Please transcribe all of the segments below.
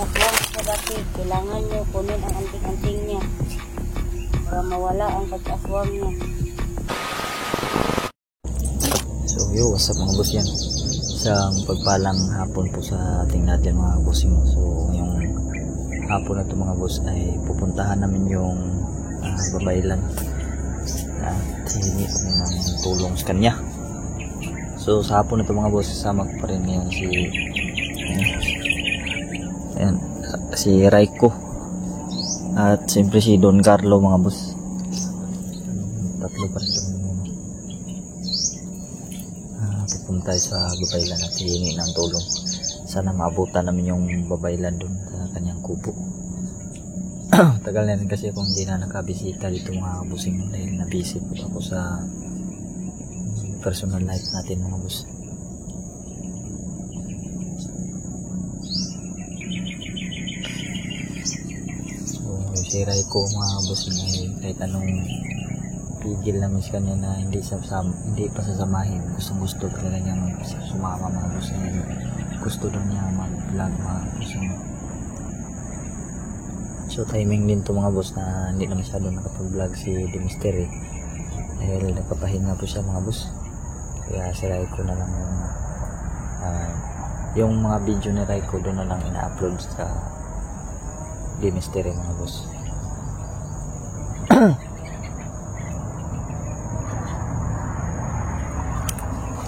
aswang sa dati, kailangan nyo kunin ang anting-anting niya para mawala ang pag-aswang niya. So yo, what's up mga boss yan? Isang pagpalang hapon po sa ating natin mga bossing. So ngayong hapon na ito mga boss ay pupuntahan namin yung babaylan at hihingi kami ng tulong sa kanya. So sa hapon na ito mga boss, kasama ko pa rin ngayon si Raiko at siyempre si Don Carlo mga boss. Tatlo pa rin ito. Pupunta sa babaylan at hihingi ng tulong. Sana maabutan namin yung babaylan dun sa kanyang kubo. Tagal na rin kasi kung hindi na nakabisita dito mga bossing dahil na-busy po ako sa personal life natin mga boss. So si Raiko mga boss kahit anong pigil namin sa kanya na hindi pa sasamahin, gusto talaga niyang sumama mga boss. Gusto daw niya mag-vlog mga boss. So timing din to mga boss na hindi na masyado nakapag-vlog si Demystery dahil nagpapahinga po siya mga boss. Kaya si Raiko na lang yung mga video ni Raiko doon na lang ina-upload sa Demystery mga boss.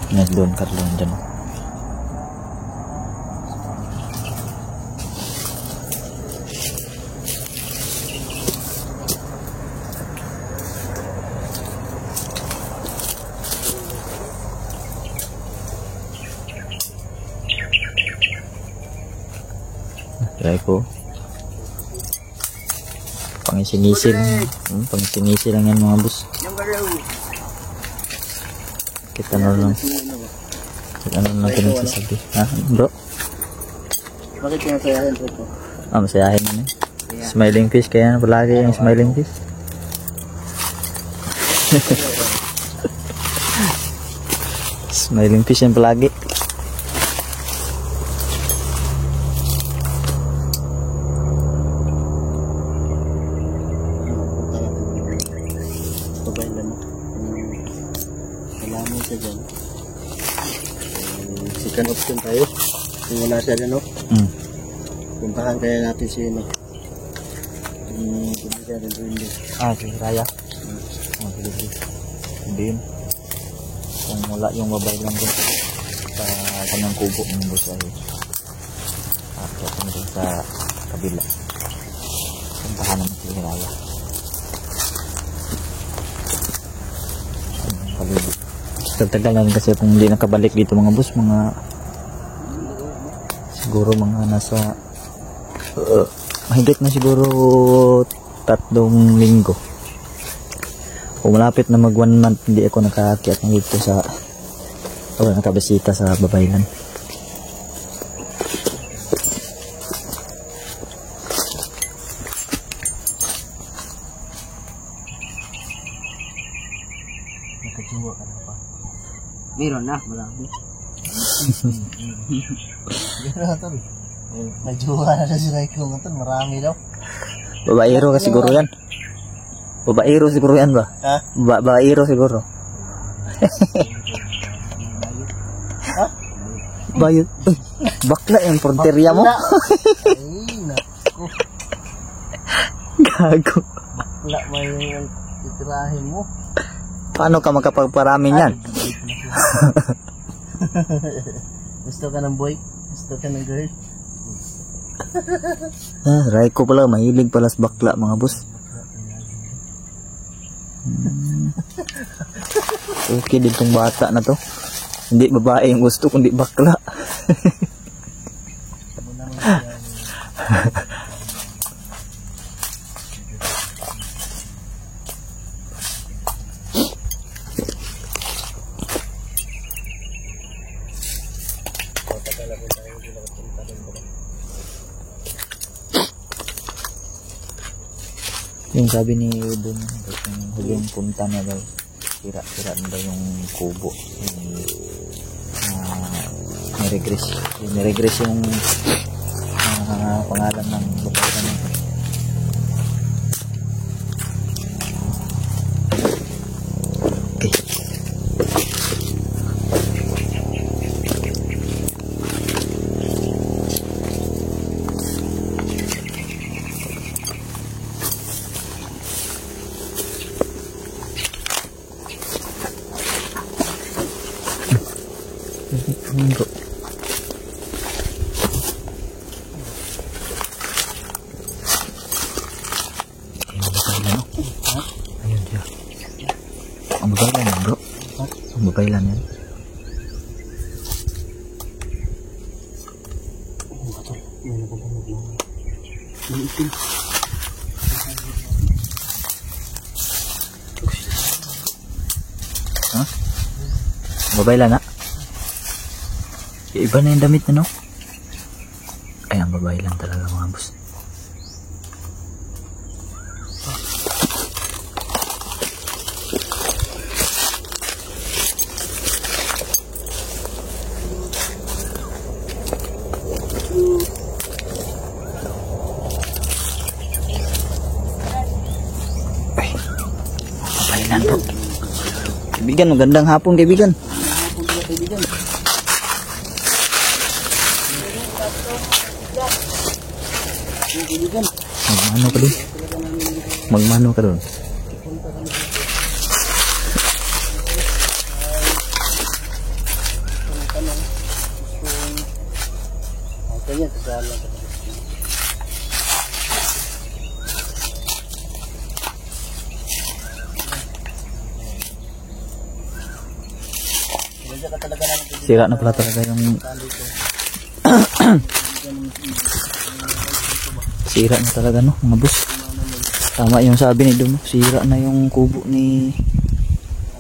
Yes, Don Carlo dyan. Raiko. Pangisinisil. Pangisinisil lang yan mga boss. Kita na lang. Kita na lang pinagsasabi. Ha bro? Bakit pinasayahin ito? Masayahin na yun. Smiling fish kaya na palagi yung smiling fish. Smiling fish yan palagi. Salamat siya dyan. Second option tayo. Kung wala siya dyan, no? Puntahan kaya natin si Ino. Kaya rin rin din. Si Raya. Sabihin. Kung wala yung babae lang dun sa kanyang kubo ng boss ay kung sa kabila. Puntahan naman si Raya. Tagal na rin kasi kung hindi nakabalik dito mga boss, siguro mga nasa mahigit na siguro 3 linggo. Kung malapit na mag 1 month hindi ako nakaakyat na dito sa nakabisita sa babaylan. Nakajiwa ka na pa. Meron na, marami. Najuwa na si Raiko ngayon, marami daw. Babaero ka siguro yan. Babaero siguro yan ba? Ha? Babaero siguro. Ha? Bayot. Bakla yung porterya mo. Ay, naku. Gago. Bakla mo yung titirahin mo. Paano ka makapagparami niyan? Gusto ka ng boy? Gusto ka ng girl? Raiko pala, mahilig pala sa bakla mga boss. Okay din tong bata na to. Hindi babae yung gusto kundi bakla. Yung sabi ni Don, yung huling punta na daw, sira-sira na daw yung kubo. Yung niregress yung pangalan ng babae namin. Okay. Bro. Ayun siya. Ang babaylan yan, bro. Ang babaylan yan. Oh, katol. May nagbabanag mo. May itim. Ha? Babaylan na? Iba na yung damit na, no? Ay, ang babaylan talaga mga boss. Ay, babaylan bro. Kaibigan, magandang hapon kaibigan. Magmano ka dun? Magmano ka dun? Okay yan, kasala ka. Sira na pala talaga yung sira na talaga, no, mga boss. Tama yung sabi ni Dum, sira na yung kubo ni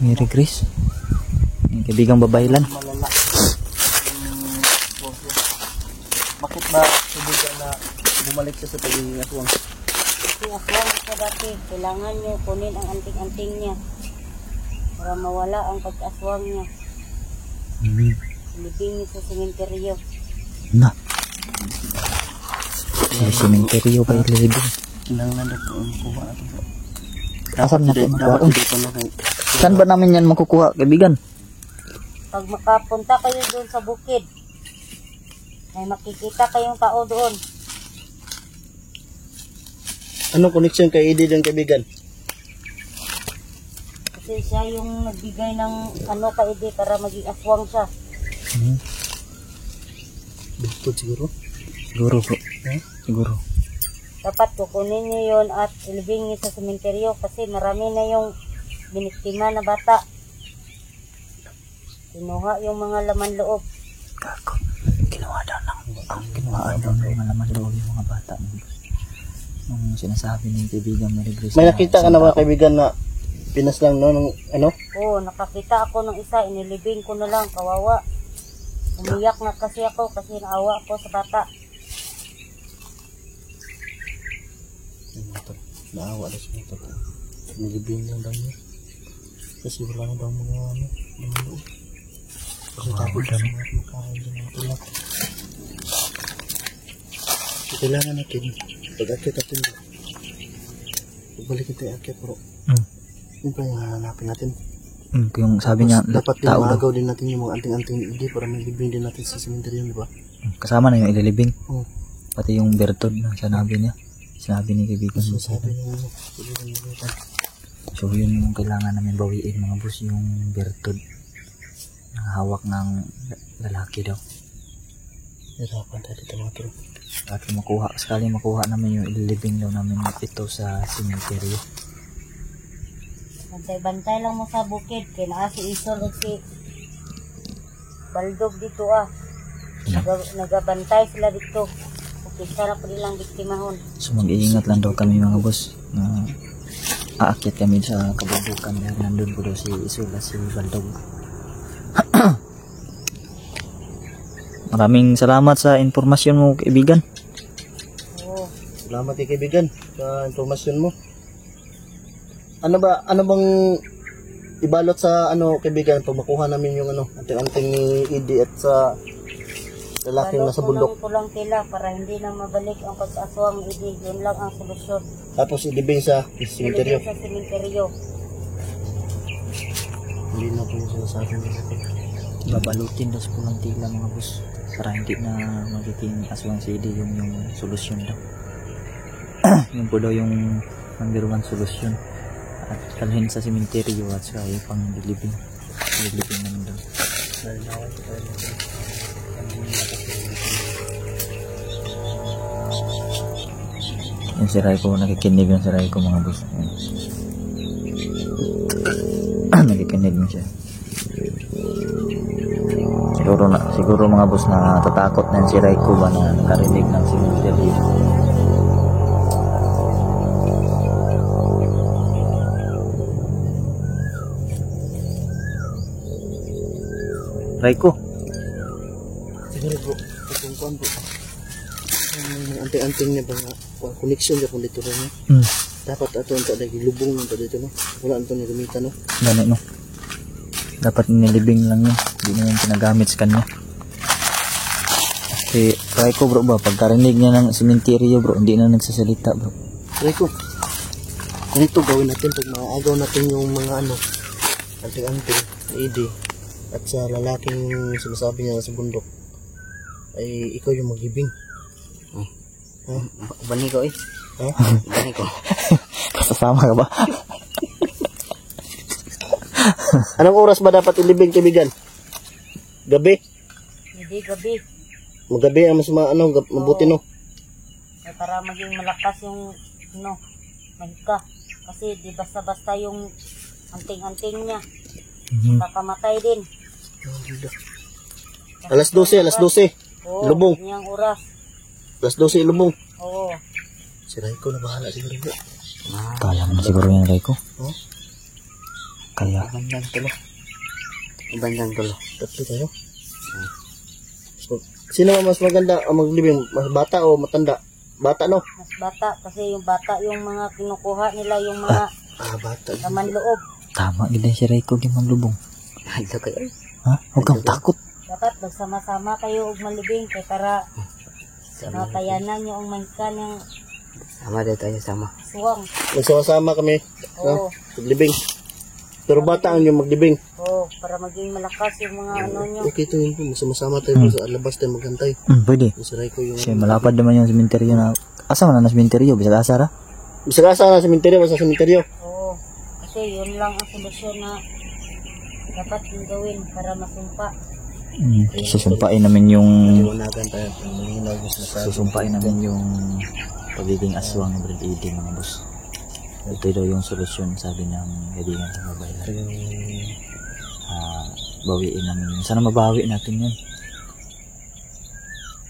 Mary Grace, yung kaibigang babaylan. Malala. Bakit ba kaibigan na bumalik siya sa pagiging aswang? Kasi aswang siya dati. Kailangan nyo kunin ang anting-anting niya para mawala ang pagka-aswang niya. Ilibing niyo sa sementeryo. Na sa sementeryo pa ilibing. Nang kuha natin po. Asan natin makuha? Dito na kayo. Saan ba namin yan makukuha, kaibigan? Pag makapunta kayo doon sa bukid, may makikita kayong tao doon. Anong connection kay Eddie ng kaibigan? Kasi siya yung nagbigay ng ano kay Ede para maging aswang siya. Bukod siguro. Siguro bro. Siguro. Dapat kukunin niyo yun at ilibing niyo sa sementeryo kasi marami na yung biniktima na bata. Kinuha yung mga laman loob. Kako. Ginawa daw ng mga laman loob yung mga bata. Nung sinasabi ng kaibigan Mary Grace. May nakita ka na ba kaibigan na pinas lang no nung ano? Oo, nakakita ako ng isa, inilibing ko na lang, kawawa. Umiyak na kasi ako kasi naawa ako sa bata. Naawa na siya ito. Nilibing lang daw niya. Kasi wala na daw mga ano, mga loob. Kasi tapos na mga makain ng mga tulak. Kailangan natin, pag-akit natin, pagbalik natin akit bro. Yun pa yung hanapin natin. Yung sabi niya, dapat din tao daw. maagaw din natin yung mga anting-anting hindi para may libing din natin sa cemetery, di ba? Kasama na yung ililibing. Pati yung bertod na sinabi niya. Sinabi ni kaibigan mo. sabi niya ano, kaibigan mo. So yun yung kailangan namin bawiin mga boss, yung bertod na hawak ng lalaki daw. Hirapan tayo dito mga turo. At sakaling makuha namin yung ililibing daw namin ito sa cemetery. Bantay-bantay lang mo sa bukid. Kaya naa si Isol at si Baldog dito Nagabantay sila dito. Okay, sarap nilang biktimahon. So mag-iingat lang daw kami mga boss. Aakyat kami sa kabubukan dahil nandun po daw si Isol at si Baldog. Maraming salamat sa informasyon mo kaibigan. Oo. Salamat kaibigan sa informasyon mo. Ano bang ibalot sa ano kaibigan pag makuha namin yung ano anting-anting ni Eddie at sa lalaking nasa bundok. Balot mo ng pulang tela para hindi na mabalik ang pag-aswang idi. Yun lang ang solusyon. Tapos ilibing sa simenteryo. Ilibing sa simenteryo. Hindi na po yung sinasabi nila. Babalutin daw sa pulang tila mga boss para hindi na magiging aswang CD yung solusyon daw. Yun po daw yung number 1 solusyon. At kalhin sa simenteryo at saka yung pang dilibing. Dilibing naman daw. Yung si Raiko, nakikinig yung si Raiko mga boss. Nakikinig mo siya. Siguro mga boss na tatakot na yun si Raiko ba na nakarinig ng simenteryo. Raiko. Siguro po, itong kuhan po. Ang anting-anting niya ba nga, connection niya kung dito rin niya. Dapat ato ang lagi lubong nito dito, no? Wala ito niya gamitan, no? Gani, no? Dapat nilibing lang yun. Hindi na yung pinagamit sa kanya. Kasi, Raiko bro ba, pagkarinig niya ng simenteryo bro, hindi na nagsasalita bro. Raiko, ganito gawin natin pag maaagaw natin yung mga anting-anting, ID. At sa lalaking sinasabi niya sa bundok ay ikaw yung magibing. Bani ko eh. Ha? Bani ko. Kasama ka ba? Anong oras ba dapat ilibing, kaibigan? Gabi? Hindi gabi. Magabi ang mas mabuti, no? Ay, para maging malakas yung mahika. Kasi di basta-basta yung anting-anting niya. Kakamatay din. Alas 12. Oo, Lubong. Niyang oras. Alas 12 lubong. Oo. Si Raiko na bahala siguro. Kaya mo na siguro yan Raiko. Oh? Kaya. Bandang tulo. Tatlo tayo. So, sino mas maganda ang maglibing? Mas bata o matanda? Bata, no? Mas bata. Kasi yung bata yung mga kinukuha nila yung mga Bata. laman loob. Tama ganda si Raiko yung maglubong. Ito kayo. Ha? Huwag kang takot. Dapat magsama-sama kayo og malibing kay para matayanan nyo ang mahika ng Sama dito tayo sama. aswang. Magsama-sama kami. Oo. Maglibing. Pero bata ang yung maglibing. Oo, para maging malakas yung mga ano nyo. Okay ito yun po. Magsama-sama tayo sa labas tayo magantay. Pwede. Si Raiko yung... Kasi malapad naman yung simenteryo na... Asa man na simenteryo? Bisa ka asara? Bisa ka sa simenteryo, basta simenteryo. Oo. Kasi yun lang ang solusyon na dapat yung gawin para masumpa. Susumpain namin yung... Iwanagan tayo. Susumpain namin yung pagiging aswang ng Brad Eddie mga boss. Ito daw yung solusyon sabi ng kaibigan sa mobile. Bawiin namin yun. Sana mabawi natin yun.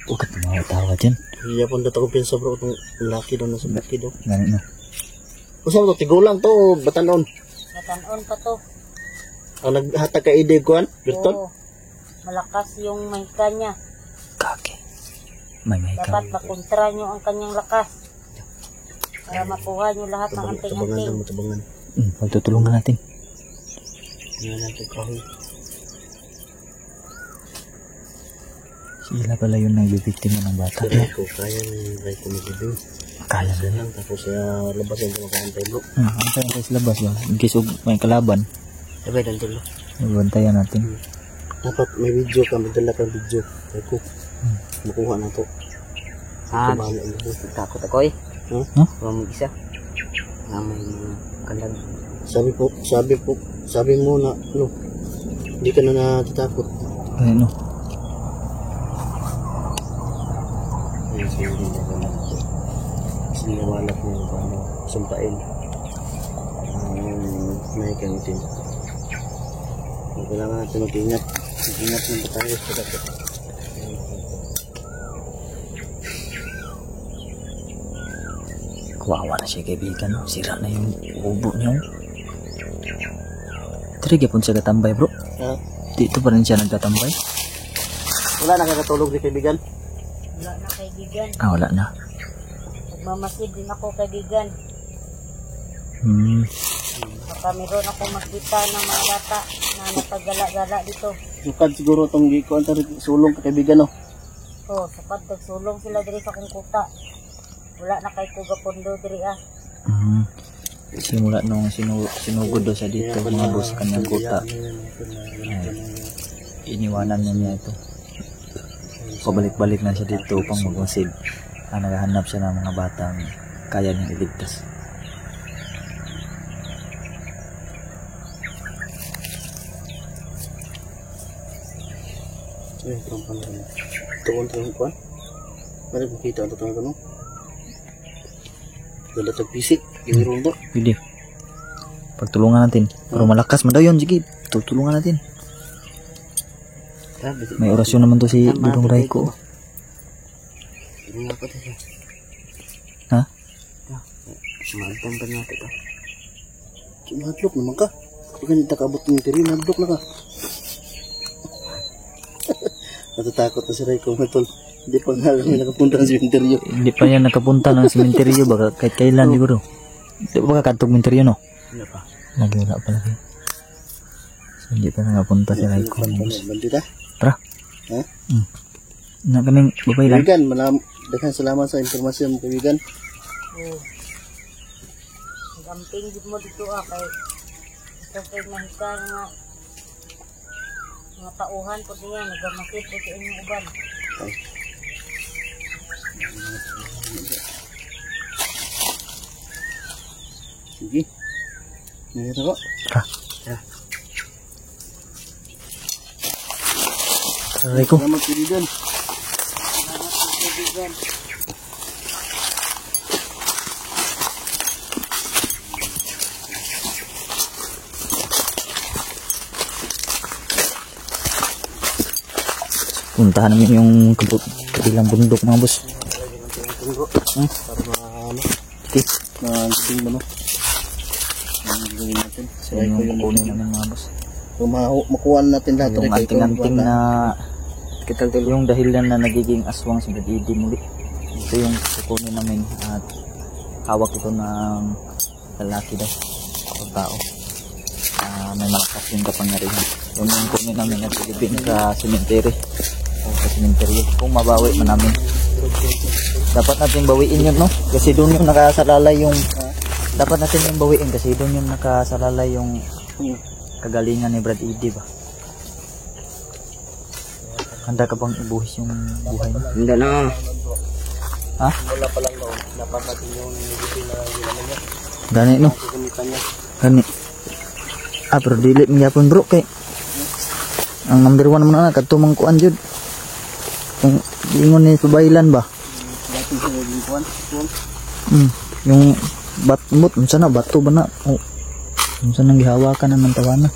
Huwag ka tumawatawa dyan. Iya pun dito ko pinsa bro itong laki daw na sa laki daw. Ganit na. Usa to tigulang to batanon. Matanon pa to. Ang naghatag ka ide kuan, Berton. Oo. Malakas yung mahika niya. Kake. May Dapat makontra nyo ang kanyang lakas. Para makuha nyo lahat ng anting-anting. Tabangan. Pagtutulungan natin. Hindi natin kahoy. Sila pala yung nagbibiktima ng bata. Kaya ni Raiko magibing. Kaya na lang. Tapos labas yung kumakaantay bro. Ang tayo sa labas ba? In case may kalaban. Sabay dan tulo. Ibantayan natin. Dapat may video ka, magdala kang video. Raiko. Makuha na to. Takot ako eh. Huwag mag-isa. Nga may kalag. Sabi mo na, hindi ka na natatakot. Ano? Ayun, sige, hindi na wala. Siniwalat mo yung paano, sumpain. May kamitin. Kailangan natin mag-ingat. Mag-ingat ng tayo sa dapat. Kawawa na siya kaibigan. Sira na yung ubo niyo. Tirigya po siya katambay bro. Ha? Dito pa rin siya nagtatambay. Wala na kakatulog di kaibigan? Wala na kaibigan. Wala na. Magmamasid din ako kaibigan. Baka meron ako magkita ng mga bata na napagala-gala dito. Sukad siguro itong gikuan sulong ka kaibigan, no? Oh, sapat nagsulong sila diri sa kong kuta. Wala na kay ko gapondo diri ah. Simula nung sinugod daw sa dito mga boss kanyang kuta. Iniwanan niya ito. Pabalik-balik na siya dito upang magmasid. Naghahanap siya ng mga batang kaya niyang iligtas. Ayun, parang tuon kuan. Mari makita ang tatang kuno. Dala tag pisik, iron to. Pwede. Pagtulungan natin. Pero malakas man daw yun. Sige, tutulungan natin. May orasyon naman to si Dudong Raiko. Ini apa teh? Ha? Mantan pa natin ito. Madlok naman ka. Pag hindi takabot ng tiri, madlok na ka. Natatakot na si Raiko matol. Hindi pa nga kami nakapunta ng sementeryo. Hindi pa yan nakapunta ng sementeryo. Baka kahit kailan siguro. Hindi pa kakatog sementeryo, no? Wala pa. Wala pa lagi. So, hindi pa nakapunta si Raiko. Bandita? Tara. Ha? Na kaming babay lang. Kaibigan, daghang salamat sa impormasyon mo, kaibigan. Oh. Gamping gid mo dito ah kay ito kay mahika nga mga tauhan po niya nagamakit po sa inyong uban. Ay. Sige. Ngayon ako. Tara. Raiko. Salamat, kaibigan. Salamat po kaibigan. Puntahan namin yung kabilang bundok mga boss. Para ano? Okay. Magiging mo, no? Magiging natin. So yun yung kukunin namin mga boss. Kung makuha natin lahat. Yung anting-anting na yung dahilan na nagiging aswang si Brad Eddie muli. Ito yung kukunin namin at hawak ito ng lalaki daw o tao. May malakas yung kapangyarihan. Yun yung kunin namin at silipin sa cemetery o sa cemetery kung mabawi man namin. Dapat natin bawiin yun, no? Kasi doon yung nakasalalay yung dapat natin yung bawiin kasi doon yung nakasalalay yung kagalingan ni Brad Eddie ba? Handa ka bang ibuhis yung buhay mo? Hindi na. Ha? Wala pa lang noon. Dapat natin yung nilipin na ginaman niya. Gani no? Gagamitan niya. Gani. Pero dili magyapon bro kay ang number 1 mo na kadto mangkuan jud. Kung ingon ni Subaylan ba? Dati sa naging kuwan. Yung batmut unsa na bato ba na? Oh. Unsa nang gihawakan naman tawana?